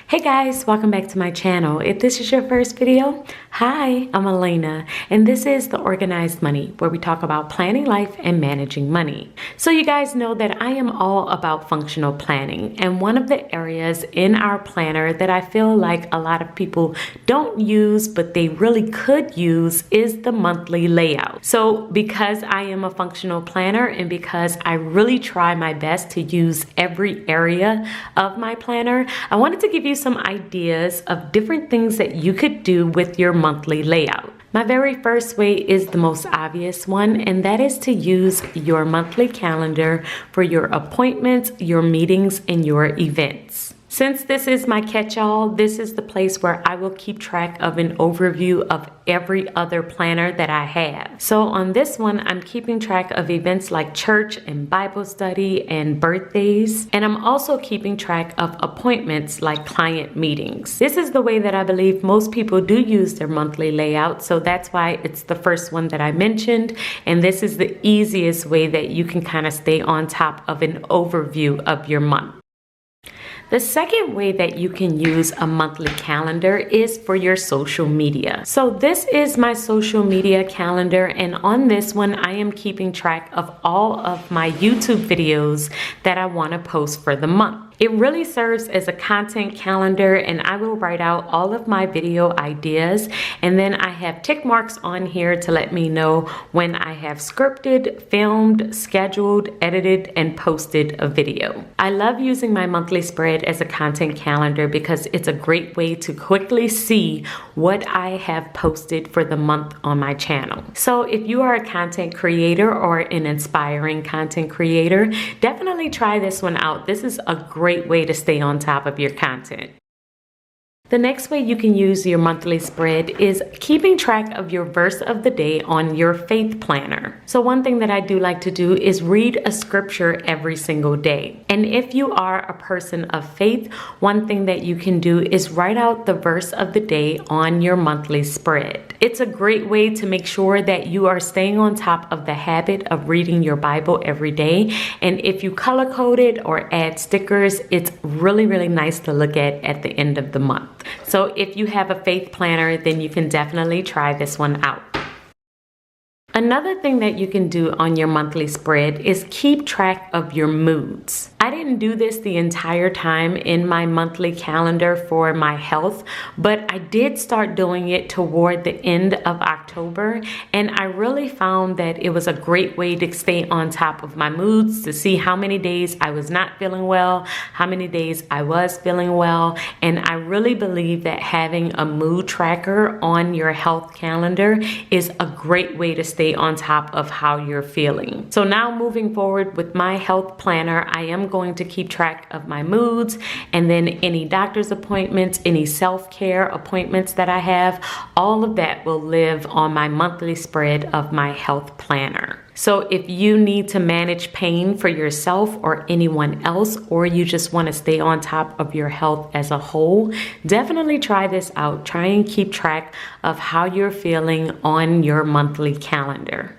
Hey guys, welcome back to my channel. If this is your first video, hi, I'm Alaina, and this is The Organized Money, where we talk about planning life and managing money. So you guys know that I am all about functional planning, and one of the areas in our planner that I feel like a lot of people don't use, but they really could use, is the monthly layout. So because I am a functional planner and because I really try my best to use every area of my planner, I wanted to give you some ideas of different things that you could do with your monthly layout. My very first way is the most obvious one, and that is to use your monthly calendar for your appointments, your meetings, and your events. Since this is my catch-all, this is the place where I will keep track of an overview of every other planner that I have. So on this one, I'm keeping track of events like church and Bible study and birthdays. And I'm also keeping track of appointments like client meetings. This is the way that I believe most people do use their monthly layout. So that's why it's the first one that I mentioned. And this is the easiest way that you can kind of stay on top of an overview of your month. The second way that you can use a monthly calendar is for your social media. So this is my social media calendar, and on this one I am keeping track of all of my YouTube videos that I want to post for the month. It really serves as a content calendar, and I will write out all of my video ideas, and then I have tick marks on here to let me know when I have scripted, filmed, scheduled, edited, and posted a video. I love using my monthly spread as a content calendar because it's a great way to quickly see what I have posted for the month on my channel. So if you are a content creator or an inspiring content creator, definitely try this one out. This is a great way to stay on top of your content. The next way you can use your monthly spread is keeping track of your verse of the day on your faith planner. So one thing that I do like to do is read a scripture every single day. And if you are a person of faith, one thing that you can do is write out the verse of the day on your monthly spread. It's a great way to make sure that you are staying on top of the habit of reading your Bible every day. And if you color code it or add stickers, it's really nice to look at the end of the month. So if you have a faith planner, then you can definitely try this one out. Another thing that you can do on your monthly spread is keep track of your moods. I didn't do this the entire time in my monthly calendar for my health, but I did start doing it toward the end of October, and I really found that it was a great way to stay on top of my moods, to see how many days I was not feeling well, how many days I was feeling well, and I really believe that having a mood tracker on your health calendar is a great way to stay on top of how you're feeling. So now moving forward with my health planner, I am going to keep track of my moods, and then any doctor's appointments, any self-care appointments that I have, all of that will live on my monthly spread of my health planner. So if you need to manage pain for yourself or anyone else, or you just want to stay on top of your health as a whole, definitely try this out. Try and keep track of how you're feeling on your monthly calendar.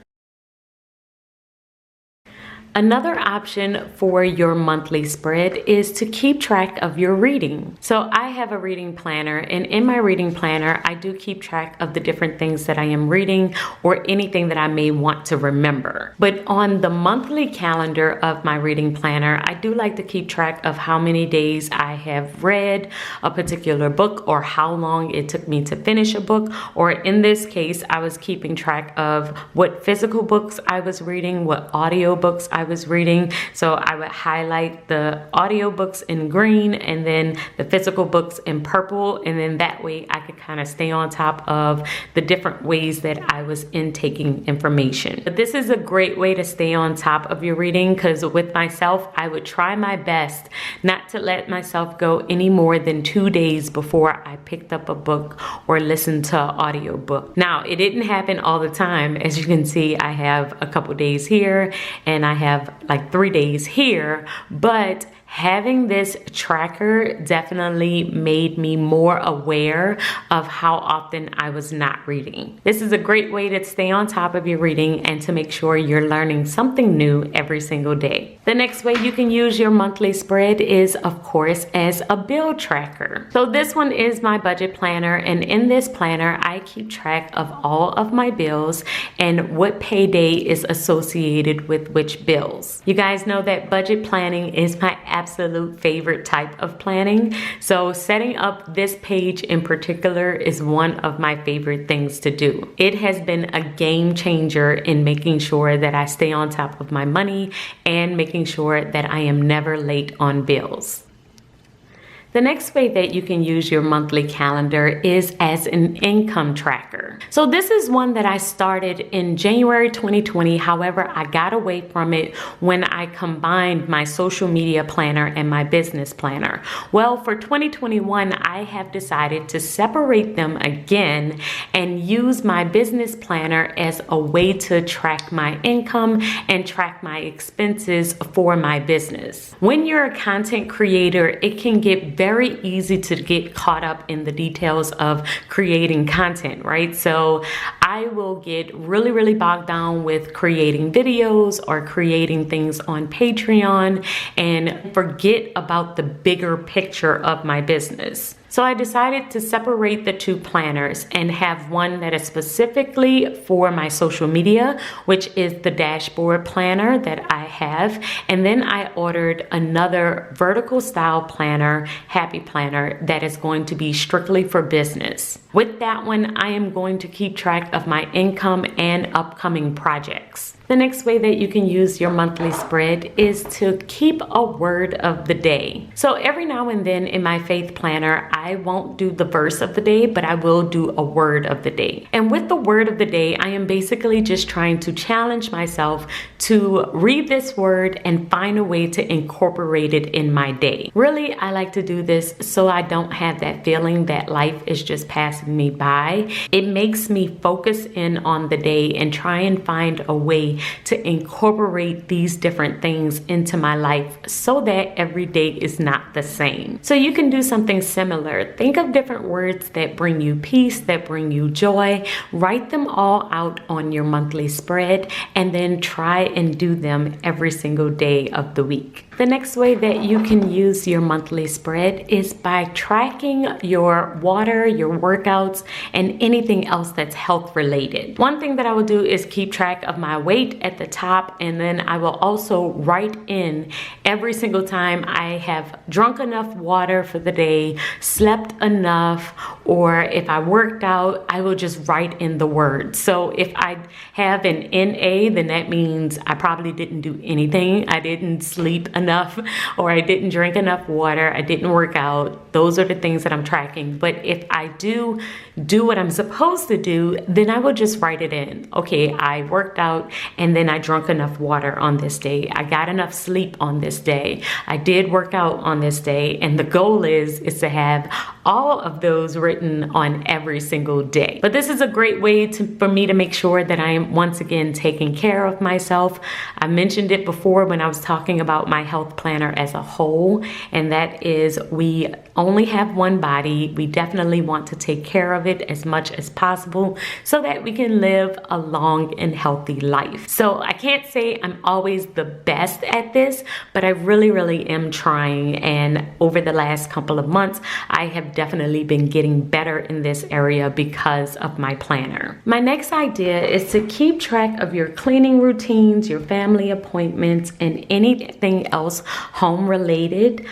Another option for your monthly spread is to keep track of your reading. So I have a reading planner, and in my reading planner, I do keep track of the different things that I am reading or anything that I may want to remember. But on the monthly calendar of my reading planner, I do like to keep track of how many days I have read a particular book or how long it took me to finish a book. Or in this case, I was keeping track of what physical books I was reading, what audio books I was reading. So I would highlight the audiobooks in green and then the physical books in purple, and then that way I could kind of stay on top of the different ways that I was intaking information. But this is a great way to stay on top of your reading, because with myself, I would try my best not to let myself go any more than 2 days before I picked up a book or listened to an audiobook. Now, it didn't happen all the time. As you can see, I have a couple days here and I have like 3 days here, but having this tracker definitely made me more aware of how often I was not reading. This is a great way to stay on top of your reading and to make sure you're learning something new every single day. The next way you can use your monthly spread is, of course, as a bill tracker. So this one is my budget planner, and in this planner, I keep track of all of my bills and what payday is associated with which bills. You guys know that budget planning is my absolute favorite type of planning. So setting up this page in particular is one of my favorite things to do. It has been a game changer in making sure that I stay on top of my money and making sure that I am never late on bills. The next way that you can use your monthly calendar is as an income tracker. So this is one that I started in January 2020. However, I got away from it when I combined my social media planner and my business planner. Well, for 2021, I have decided to separate them again and use my business planner as a way to track my income and track my expenses for my business. When you're a content creator, it can get very easy to get caught up in the details of creating content, right? So I will get really bogged down with creating videos or creating things on Patreon and forget about the bigger picture of my business. So I decided to separate the two planners and have one that is specifically for my social media, which is the dashboard planner that I have. And then I ordered another vertical style planner, Happy Planner, that is going to be strictly for business. With that one, I am going to keep track of my income and upcoming projects. The next way that you can use your monthly spread is to keep a word of the day. So every now and then in my faith planner, I won't do the verse of the day, but I will do a word of the day. And with the word of the day, I am basically just trying to challenge myself to read this word and find a way to incorporate it in my day. Really, I like to do this so I don't have that feeling that life is just passing me by. It makes me focus in on the day and try and find a way to incorporate these different things into my life so that every day is not the same. So you can do something similar. Think of different words that bring you peace, that bring you joy. Write them all out on your monthly spread and then try and do them every single day of the week. The next way that you can use your monthly spread is by tracking your water, your workouts, and anything else that's health related. One thing that I will do is keep track of my weight at the top, and then I will also write in every single time I have drunk enough water for the day, slept enough, or if I worked out, I will just write in the word. So if I have an NA, then that means I probably didn't do anything. I didn't sleep enough, or I didn't drink enough water, I didn't work out. Those are the things that I'm tracking. But if I do what I'm supposed to do, then I will just write it in. Okay, I worked out and then I drank enough water on this day. I got enough sleep on this day. I did work out on this day. And the goal is to have all of those written on every single day. But this is a great way for me to make sure that I am once again taking care of myself. I mentioned it before when I was talking about my health planner as a whole, and that is we only have one body. We definitely want to take care of it as much as possible so that we can live a long and healthy life. So I can't say I'm always the best at this, but I really am trying. And over the last couple of months, I have definitely been getting better in this area because of my planner. My next idea is to keep track of your cleaning routines, your family appointments, and anything else home related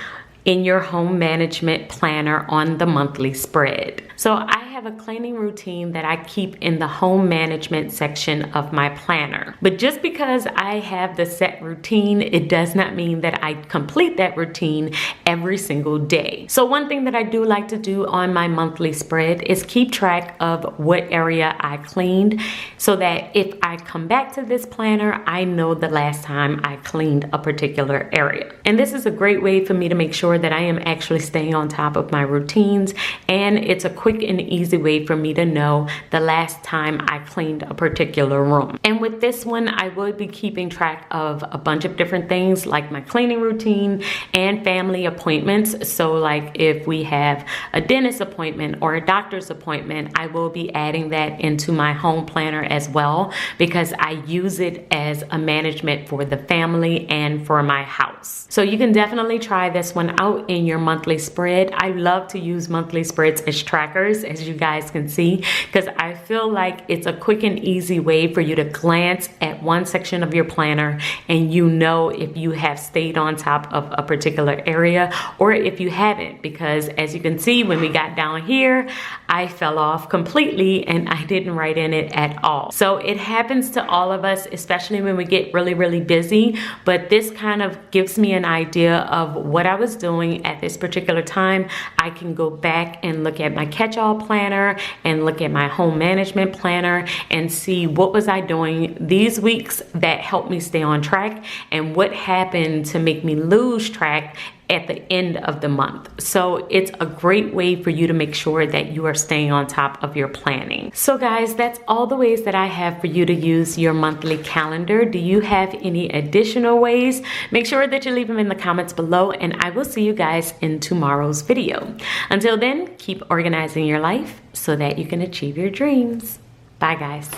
in your home management planner on the monthly spread. So I have a cleaning routine that I keep in the home management section of my planner. But just because I have the set routine, it does not mean that I complete that routine every single day. So one thing that I do like to do on my monthly spread is keep track of what area I cleaned so that if I come back to this planner, I know the last time I cleaned a particular area. And this is a great way for me to make sure that I am actually staying on top of my routines, and it's a quick and easy easy way for me to know the last time I cleaned a particular room. And with this one, I will be keeping track of a bunch of different things like my cleaning routine and family appointments. So like if we have a dentist appointment or a doctor's appointment, I will be adding that into my home planner as well, because I use it as a management for the family and for my house. So you can definitely try this one out in your monthly spread. I love to use monthly spreads as trackers, as you guys can see, because I feel like it's a quick and easy way for you to glance at one section of your planner and you know if you have stayed on top of a particular area or if you haven't, because as you can see, when we got down here, I fell off completely and I didn't write in it at all. So it happens to all of us, especially when we get really busy, but this kind of gives me an idea of what I was doing at this particular time. I can go back and look at my catch-all planner and look at my home management planner and see what was I doing these weeks that helped me stay on track and what happened to make me lose track at the end of the month. So it's a great way for you to make sure that you are staying on top of your planning. So guys, that's all the ways that I have for you to use your monthly calendar. Do you have any additional ways? Make sure that you leave them in the comments below, and I will see you guys in tomorrow's video. Until then, keep organizing your life so that you can achieve your dreams. Bye guys.